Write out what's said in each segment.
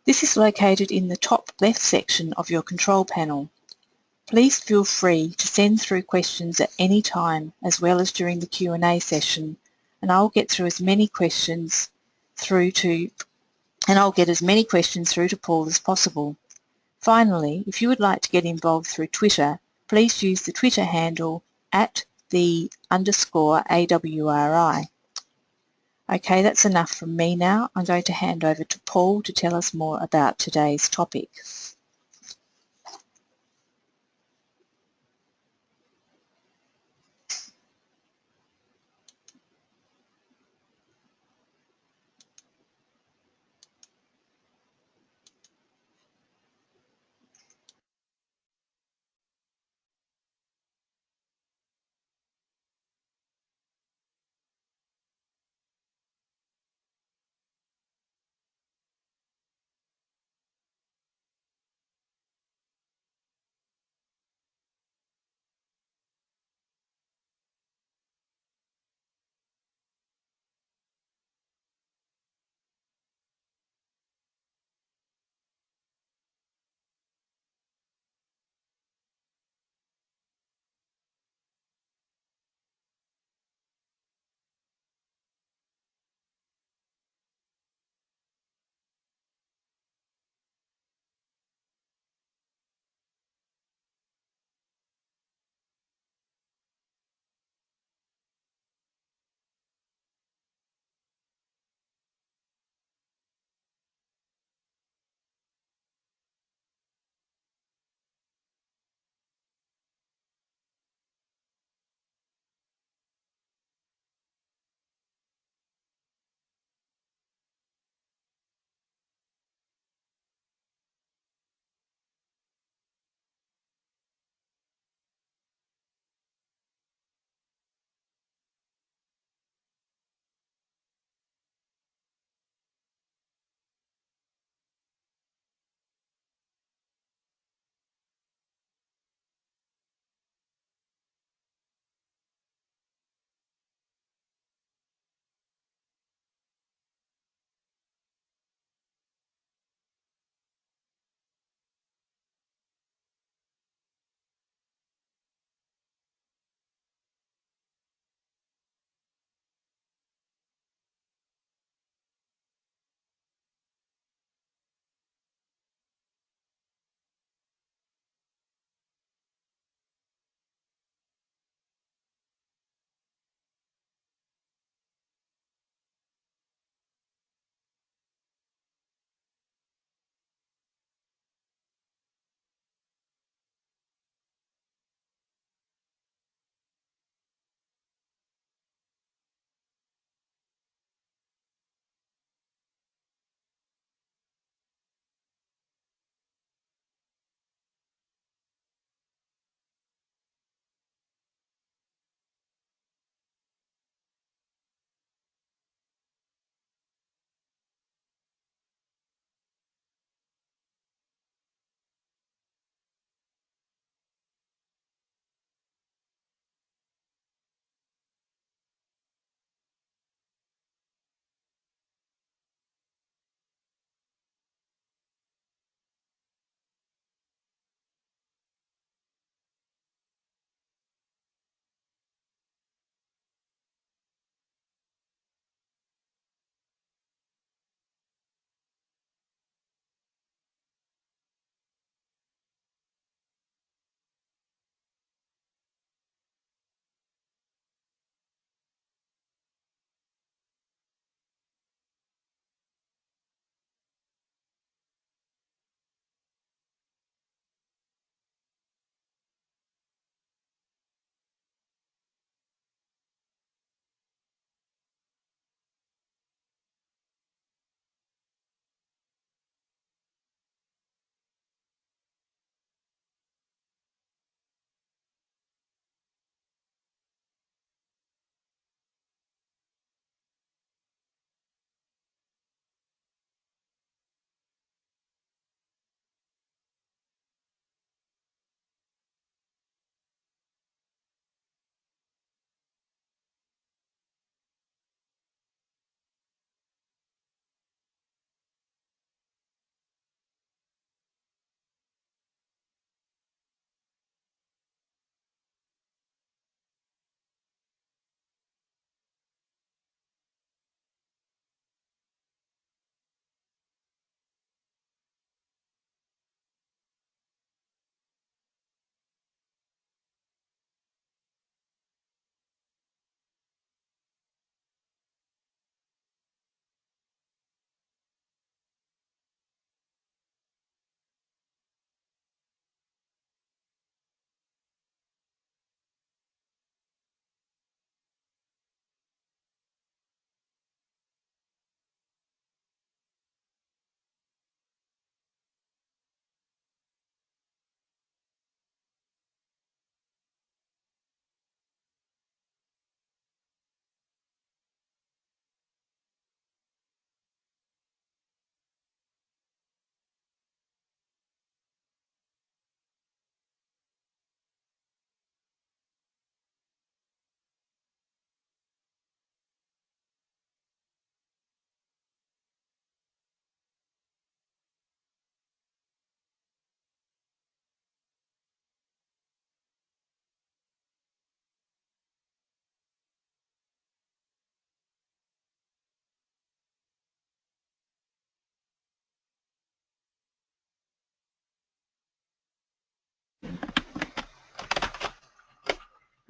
This is located in the top left section of your control panel. Please feel free to send through questions at any time as well as during the Q&A session, and I'll get as many questions through to Paul as possible. Finally, if you would like to get involved through Twitter, please use the Twitter handle @the_AWRI. Okay, that's enough from me now. I'm going to hand over to Paul to tell us more about today's topic.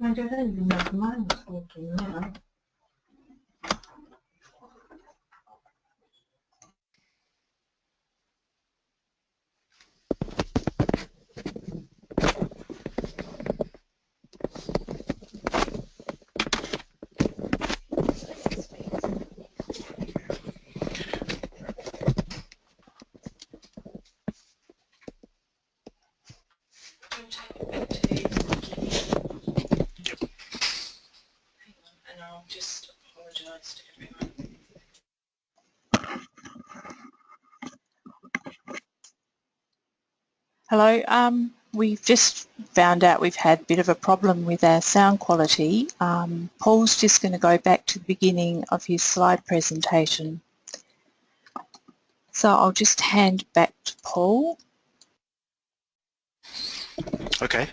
I don't know, mine was working now. And I'll just apologise to everyone. Hello, we've just found out we've had a bit of a problem with our sound quality. Paul's just going to go back to the beginning of his slide presentation. So I'll just hand back to Paul. Okay,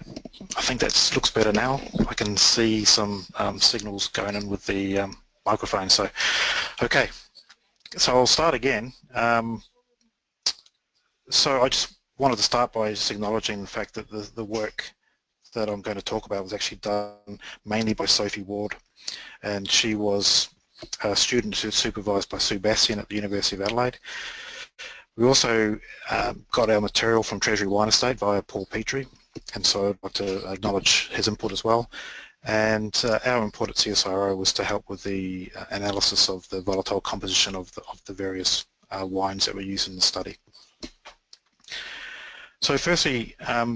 I think that looks better now. I can see some signals going in with the microphone. So, okay, so I'll start again. So I just wanted to start by just acknowledging the fact that the work that I'm going to talk about was actually done mainly by Sophie Ward, and she was a student who was supervised by Sue Bastian at the University of Adelaide. We also got our material from Treasury Wine Estate via Paul Petrie, and so I'd like to acknowledge his input as well. And our input at CSIRO was to help with the analysis of the volatile composition of the various wines that were used in the study. So firstly, a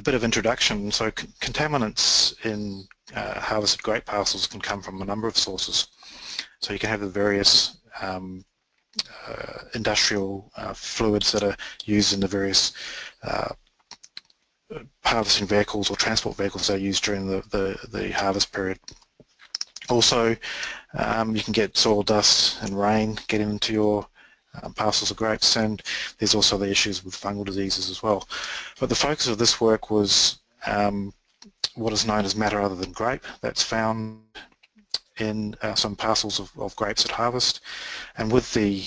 bit of introduction. So contaminants in harvested grape parcels can come from a number of sources. So you can have the various industrial fluids that are used in the various harvesting vehicles or transport vehicles that are used during the harvest period. Also, you can get soil dust and rain getting into your parcels of grapes, and there's also the issues with fungal diseases as well. But the focus of this work was what is known as matter other than grape. That's found in some parcels of grapes at harvest, and with the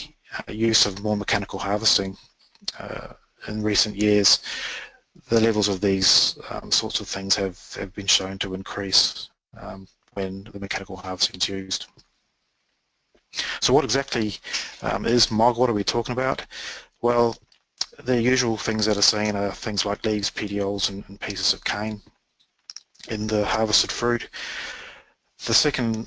use of more mechanical harvesting in recent years, the levels of these sorts of things have been shown to increase when the mechanical harvesting is used. So what exactly is MOG? What are we talking about? Well, the usual things that are seen are things like leaves, petioles, and pieces of cane in the harvested fruit. The second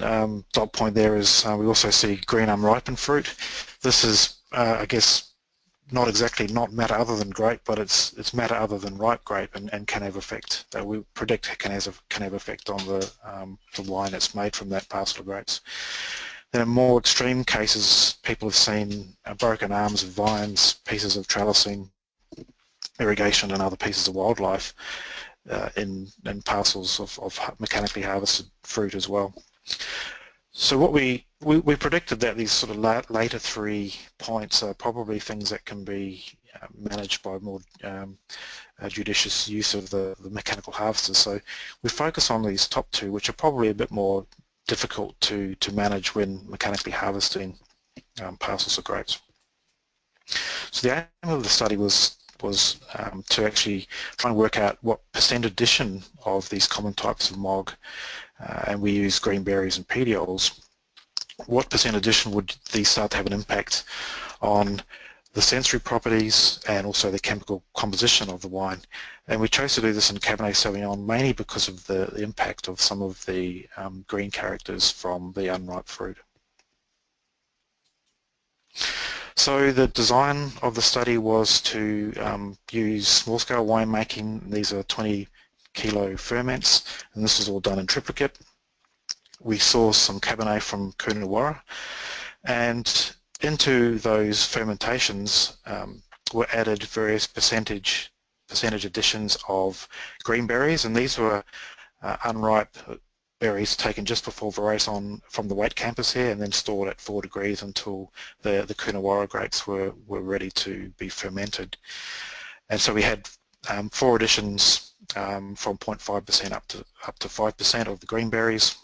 dot point there is we also see green unripened fruit. This is, I guess, not exactly not matter other than grape, but it's matter other than ripe grape, and can have effect. We predict can have effect on the wine that's made from that parcel of grapes. Then in more extreme cases, people have seen broken arms of vines, pieces of trellising, irrigation, and other pieces of wildlife in parcels of mechanically harvested fruit as well. So what we predicted that these sort of later 3 points are probably things that can be managed by more judicious use of the mechanical harvesters. So we focus on these top 2, which are probably a bit more difficult to manage when mechanically harvesting parcels of grapes. So the aim of the study was to actually try and work out what % addition of these common types of MOG, and we use green berries and petioles, what % addition would these start to have an impact on the sensory properties and also the chemical composition of the wine. And we chose to do this in Cabernet Sauvignon mainly because of the impact of some of the green characters from the unripe fruit. So the design of the study was to use small-scale winemaking. These are 20-kilo ferments, and this was all done in triplicate. We sourced some Cabernet from Coonawarra, and into those fermentations were added various percentage additions of green berries, and these were unripe berries taken just before veraison from the weight campus here and then stored at 4 degrees until the Coonawarra grapes were ready to be fermented. And so we had 4 additions from 0.5% up to 5% of the green berries.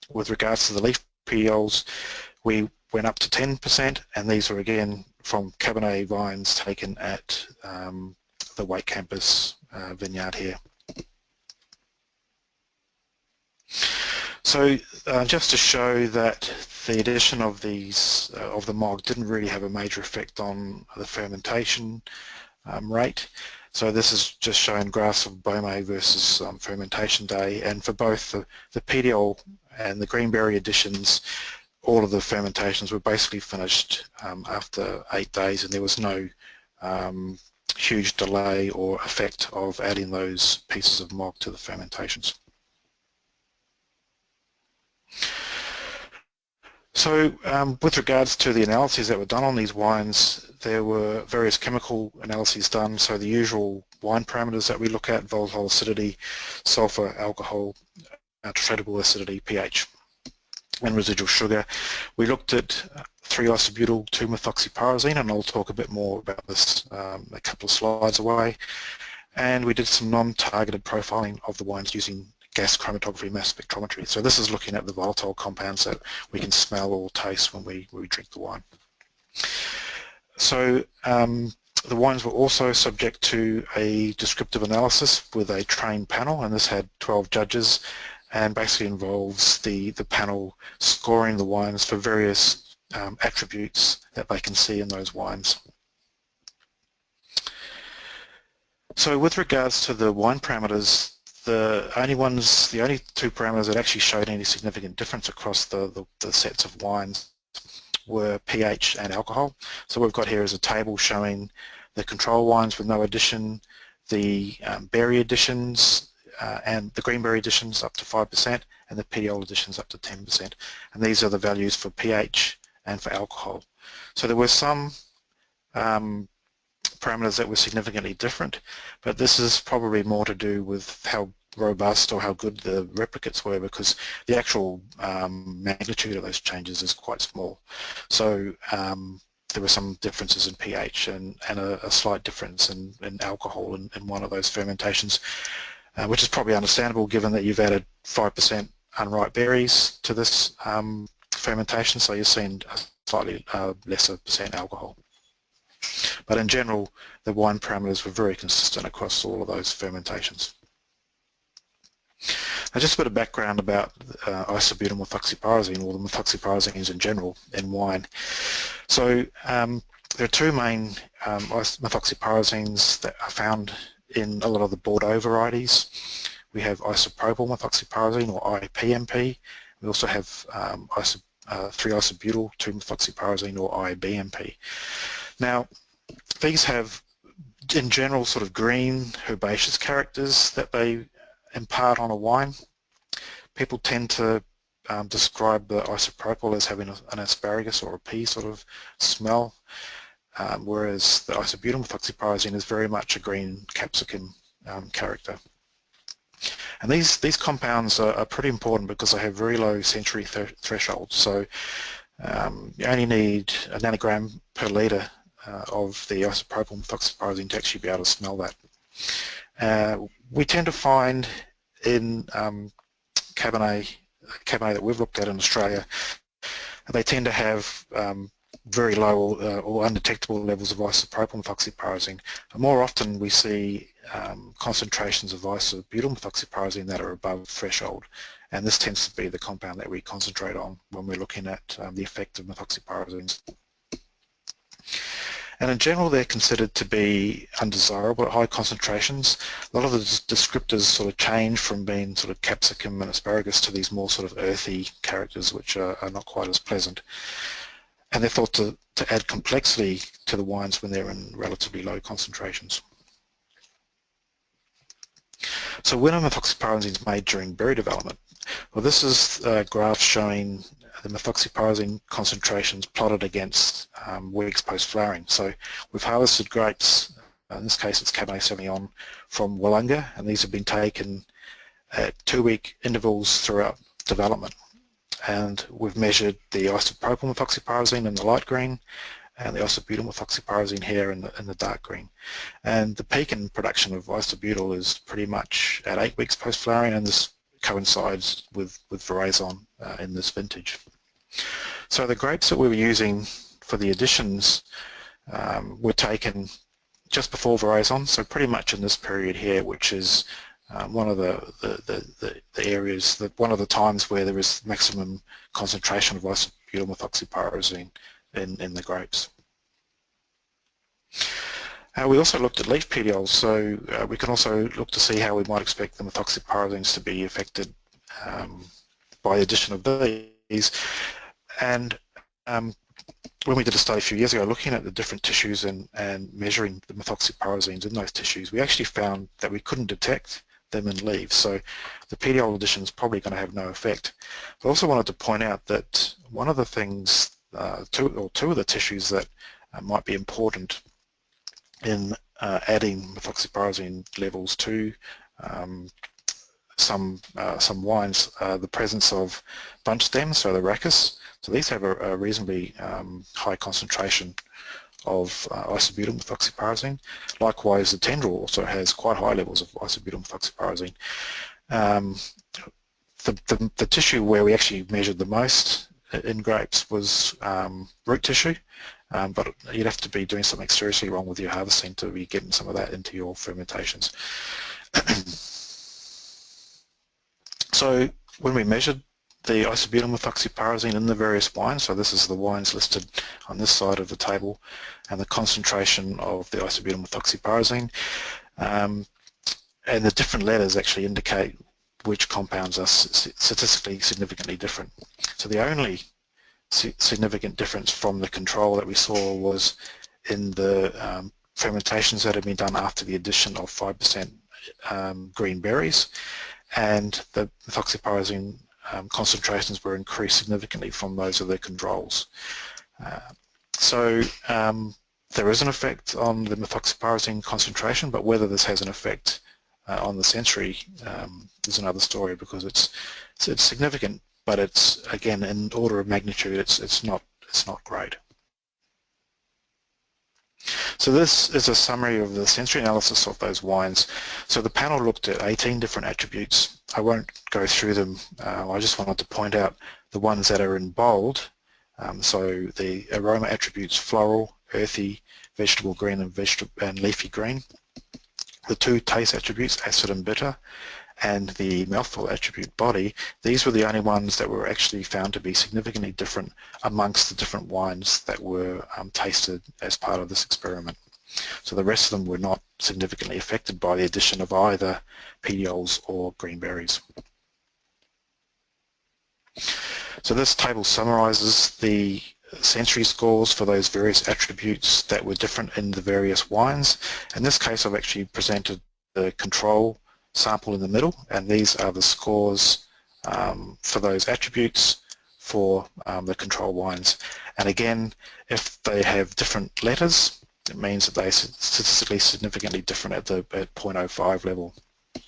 With regards to the leaf petioles, we went up to 10%, and these were again from Cabernet vines taken at the Weight Campus vineyard here. So just to show that the addition of these of the MOG didn't really have a major effect on the fermentation rate. So this is just showing graphs of Beaumet versus fermentation day, and for both the Petiole and the greenberry additions, all of the fermentations were basically finished after 8 days, and there was no huge delay or effect of adding those pieces of MOG to the fermentations. So with regards to the analyses that were done on these wines, there were various chemical analyses done. So the usual wine parameters that we look at: volatile acidity, sulfur, alcohol, titratable acidity, pH, and residual sugar. We looked at 3-isobutyl 2-methoxypyrazine, and I'll talk a bit more about this a couple of slides away. And we did some non-targeted profiling of the wines using gas chromatography mass spectrometry. So this is looking at the volatile compounds that we can smell or taste when we drink the wine. So the wines were also subject to a descriptive analysis with a trained panel, and this had 12 judges, and basically involves the panel scoring the wines for various attributes that they can see in those wines. So with regards to the wine parameters, the only two parameters that actually showed any significant difference across the sets of wines were pH and alcohol. So what we've got here is a table showing the control wines with no addition, the berry additions and the greenberry additions up to 5%, and the Petiole additions up to 10%. And these are the values for pH and for alcohol. So there were some parameters that were significantly different, but this is probably more to do with how robust or how good the replicates were, because the actual magnitude of those changes is quite small. So there were some differences in pH and a slight difference in alcohol in one of those fermentations, which is probably understandable given that you've added 5% unripe berries to this fermentation, so you're seeing a slightly lesser percent alcohol. But in general, the wine parameters were very consistent across all of those fermentations. Now, just a bit of background about isobutyl methoxypyrazine, or the methoxypyrazines in general in wine. So there are two main methoxypyrazines that are found in a lot of the Bordeaux varieties. We have isopropyl methoxypyrazine, or IPMP. We also have 3-isobutyl 2-methoxypyrazine, or IBMP. Now, these have, in general, sort of green, herbaceous characters that they impart on a wine. People tend to describe the isopropyl as having an asparagus or a pea sort of smell, whereas the isobutyl methoxypyrazine is very much a green capsicum character. And these compounds are pretty important because they have very low sensory thresholds. So you only need a nanogram per litre of the isopropyl methoxypyrazine to actually be able to smell that. We tend to find in Cabernet that we've looked at in Australia, they tend to have very low or undetectable levels of isopropyl methoxypyrazine. More often we see concentrations of isobutyl methoxypyrazine that are above threshold, and this tends to be the compound that we concentrate on when we're looking at the effect of methoxypyrazines. And in general, they're considered to be undesirable at high concentrations. A lot of the descriptors sort of change from being sort of capsicum and asparagus to these more sort of earthy characters, which are not quite as pleasant. And they're thought to add complexity to the wines when they're in relatively low concentrations. So when are methoxypyrazines made during berry development? Well, this is a graph showing the methoxypyrazine concentrations plotted against weeks post-flowering. So we've harvested grapes, in this case it's Cabernet Sauvignon, from Wollonga, and these have been taken at 2-week intervals throughout development. And we've measured the isopropyl methoxypyrazine in the light green and the isobutyl methoxypyrazine here in the dark green. And the peak in production of isobutyl is pretty much at 8 weeks post-flowering, and this coincides with veraison in this vintage. So the grapes that we were using for the additions were taken just before veraison, so pretty much in this period here, which is one of the areas, one of the times where there is maximum concentration of isobutyl methoxypyrazine in the grapes. We also looked at leaf petioles, so we can also look to see how we might expect the methoxypyrazines to be affected by the addition of these. And when we did a study a few years ago looking at the different tissues and measuring the methoxypyrazines in those tissues, we actually found that we couldn't detect them in leaves, so the petiole addition is probably going to have no effect. I also wanted to point out that one of the things, two of the tissues that might be important in adding methoxypyrazine levels to some wines, the presence of bunch stems, so the Rachis. So these have a reasonably high concentration of isobutyl methoxypyrazine. Likewise, the tendril also has quite high levels of isobutyl methoxypyrazine. The tissue where we actually measured the most in grapes was root tissue, but you'd have to be doing something seriously wrong with your harvesting to be getting some of that into your fermentations. So when we measured the isobutyl methoxypyrazine in the various wines, so this is the wines listed on this side of the table, and the concentration of the isobutyl methoxypyrazine, and the different letters actually indicate which compounds are statistically significantly different. So the only significant difference from the control that we saw was in the fermentations that had been done after the addition of 5% green berries, and the methoxypyrazine concentrations were increased significantly from those of the controls. So there is an effect on the methoxypyrazine concentration, but whether this has an effect on the sensory is another story, because it's significant, but it's, again, in order of magnitude, it's not great. So this is a summary of the sensory analysis of those wines. So the panel looked at 18 different attributes. I won't go through them. I just wanted to point out the ones that are in bold. So the aroma attributes: floral, earthy, vegetable green, and leafy green. The two taste attributes, acid and bitter, and the mouthful attribute, body. These were the only ones that were actually found to be significantly different amongst the different wines that were tasted as part of this experiment. So the rest of them were not significantly affected by the addition of either petioles or green berries. So this table summarizes the sensory scores for those various attributes that were different in the various wines. In this case, I've actually presented the control sample in the middle, and these are the scores for those attributes for the control wines. And again, if they have different letters, it means that they're statistically significantly different at 0.05 level. I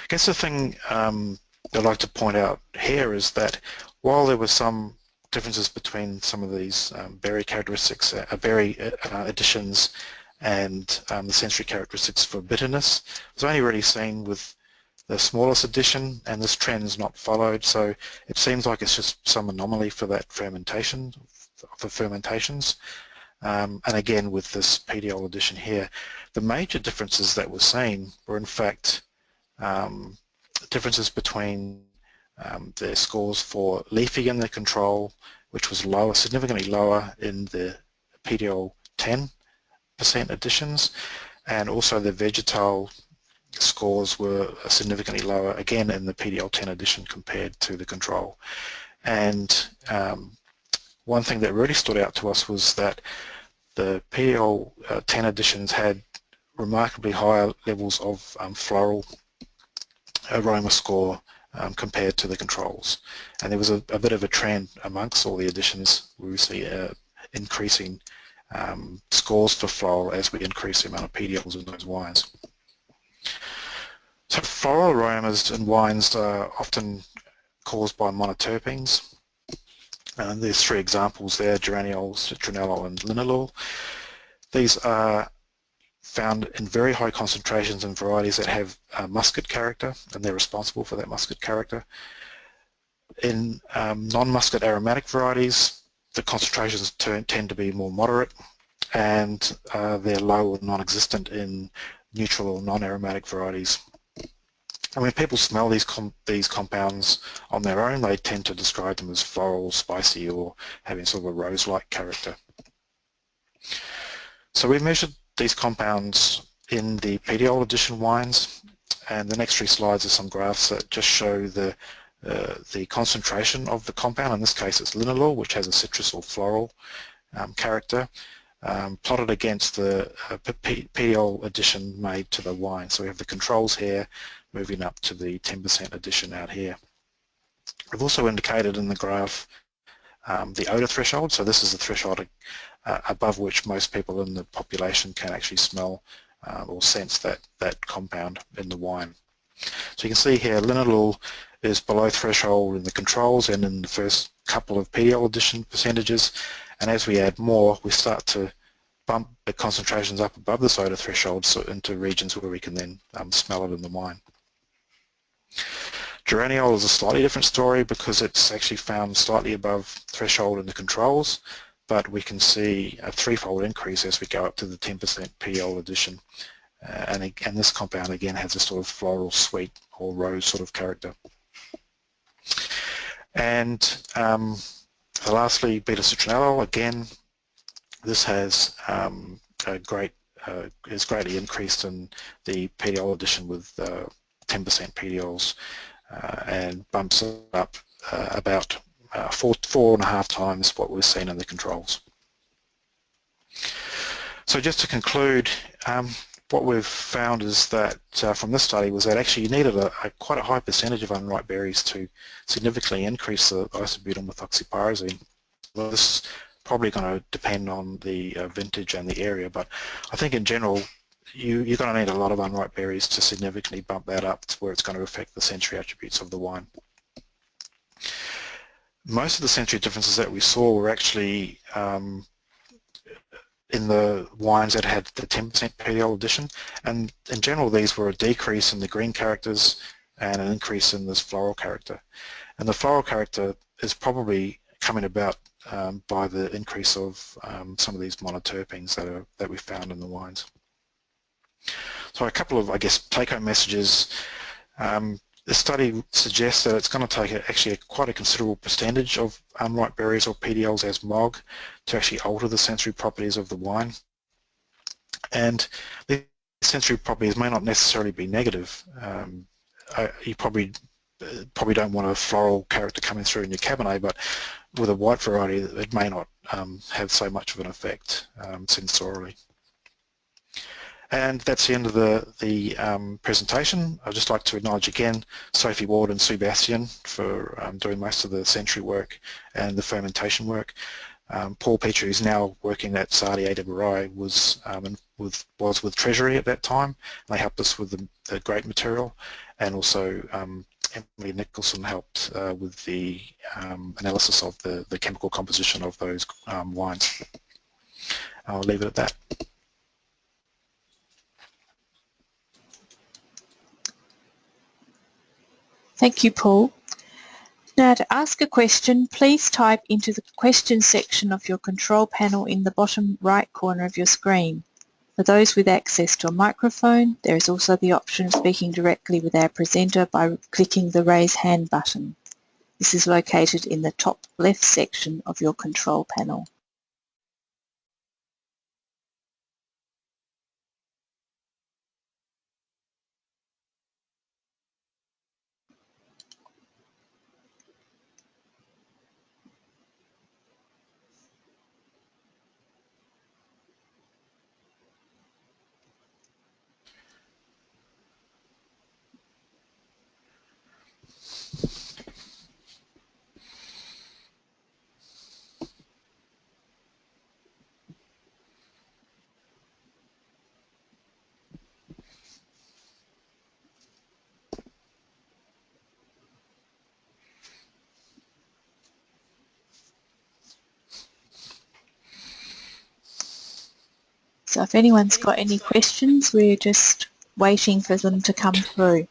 guess the thing I'd like to point out here is that while there were some differences between some of these berry characteristics, berry additions, and the sensory characteristics for bitterness, it was only really seen with the smallest addition, and this trend is not followed, so it seems like it's just some anomaly for that fermentation, for fermentations. And again, with this petiole addition here, the major differences that were seen were in fact differences between the scores for leafy in the control, which was lower, significantly lower in the petiole 10% additions, and also the vegetal scores were significantly lower, again in the petiole 10 addition compared to the control. And one thing that really stood out to us was that the petiole 10 additions had remarkably higher levels of floral aroma score compared to the controls. And there was a bit of a trend amongst all the additions where we see increasing scores for floral as we increase the amount of petioles in those wines. So floral aromas in wines are often caused by monoterpenes. There's three examples there: geraniol, citronellol, and linalool. These are found in very high concentrations in varieties that have muscat character, and they're responsible for that muscat character. In non-muscat aromatic varieties, the concentrations tend to be more moderate, and they're low or non-existent in neutral or non-aromatic varieties. And when people smell these compounds on their own, they tend to describe them as floral, spicy, or having sort of a rose-like character. So we've measured these compounds in the Petiole edition wines, and the next 3 slides are some graphs that just show the concentration of the compound. In this case it's linalool, which has a citrus or floral character, plotted against the Petiole addition made to the wine. So we have the controls here moving up to the 10% addition out here. We've also indicated in the graph the odour threshold. So this is the threshold above which most people in the population can actually smell or sense that compound in the wine. So you can see here linalool is below threshold in the controls and in the first couple of Petiole addition percentages, and as we add more we start to bump the concentrations up above the soda threshold, so into regions where we can then smell it in the wine. Geraniol is a slightly different story because it's actually found slightly above threshold in the controls, but we can see a 3-fold increase as we go up to the 10% Petiole addition. And this compound again has a sort of floral, sweet or rose sort of character. And lastly, beta-citronellol, again, this has is greatly increased in the Petiole addition with 10% Petioles and bumps up about 4.5 times what we've seen in the controls. So just to conclude, what we've found is that from this study was that actually you needed quite a high percentage of unripe berries to significantly increase the isobutyl methoxypyrazine. Well, this is probably going to depend on the vintage and the area, but I think in general you're going to need a lot of unripe berries to significantly bump that up to where it's going to affect the sensory attributes of the wine. Most of the sensory differences that we saw were actually in the wines that had the 10% Petiole addition, and in general these were a decrease in the green characters and an increase in this floral character. And the floral character is probably coming about by the increase of some of these monoterpenes that we found in the wines. So a couple of, I guess, take-home messages. The study suggests that it's going to take actually quite a considerable percentage of unripe berries or Petioles as MOG to actually alter the sensory properties of the wine. And these sensory properties may not necessarily be negative. You probably don't want a floral character coming through in your Cabernet, but with a white variety it may not have so much of an effect sensorially. And that's the end of the presentation. I'd just like to acknowledge again Sophie Ward and Sue Bastian for doing most of the sensory work and the fermentation work. Paul Petrie, who's now working at Saudi AWRI, was with Treasury at that time. They helped us with the grape material, and also Emily Nicholson helped with the analysis of the chemical composition of those wines. I'll leave it at that. Thank you, Paul. Now, to ask a question, please type into the question section of your control panel in the bottom right corner of your screen. For those with access to a microphone, there is also the option of speaking directly with our presenter by clicking the Raise Hand button. This is located in the top left section of your control panel. So if anyone's got any questions, we're just waiting for them to come through.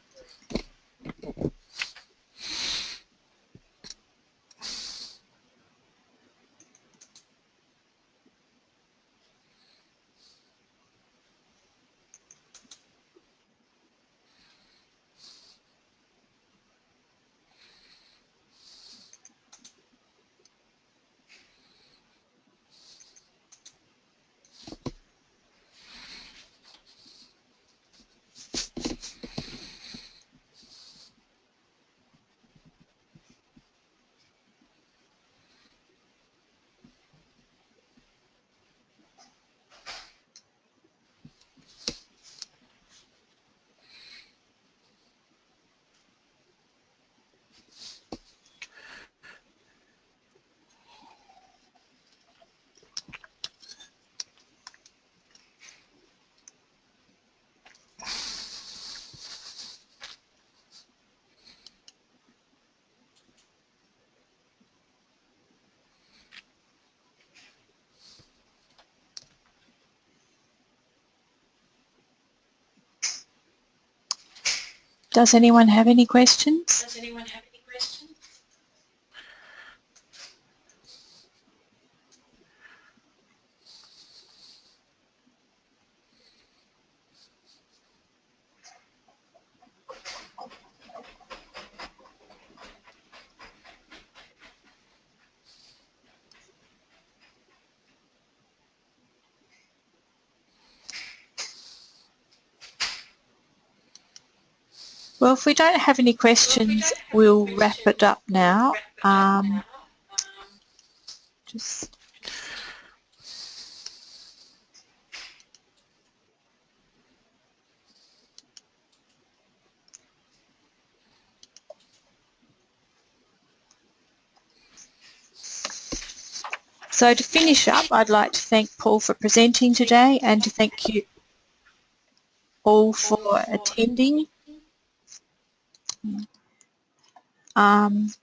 Does anyone have any questions? Well, if we don't have any questions, we'll wrap it up now. So to finish up, I'd like to thank Paul for presenting today and to thank you all for attending and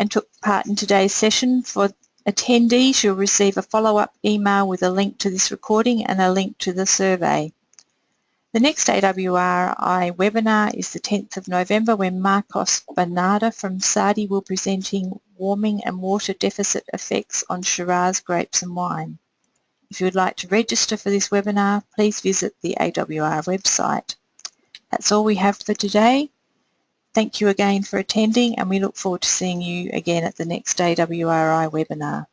took part in today's session. For attendees, you'll receive a follow-up email with a link to this recording and a link to the survey. The next AWRI webinar is the 10th of November when Marcos Bernarda from Sadi will be presenting warming and water deficit effects on Shiraz grapes and wine. If you would like to register for this webinar, please visit the AWR website. That's all we have for today. Thank you again for attending, and we look forward to seeing you again at the next AWRI webinar.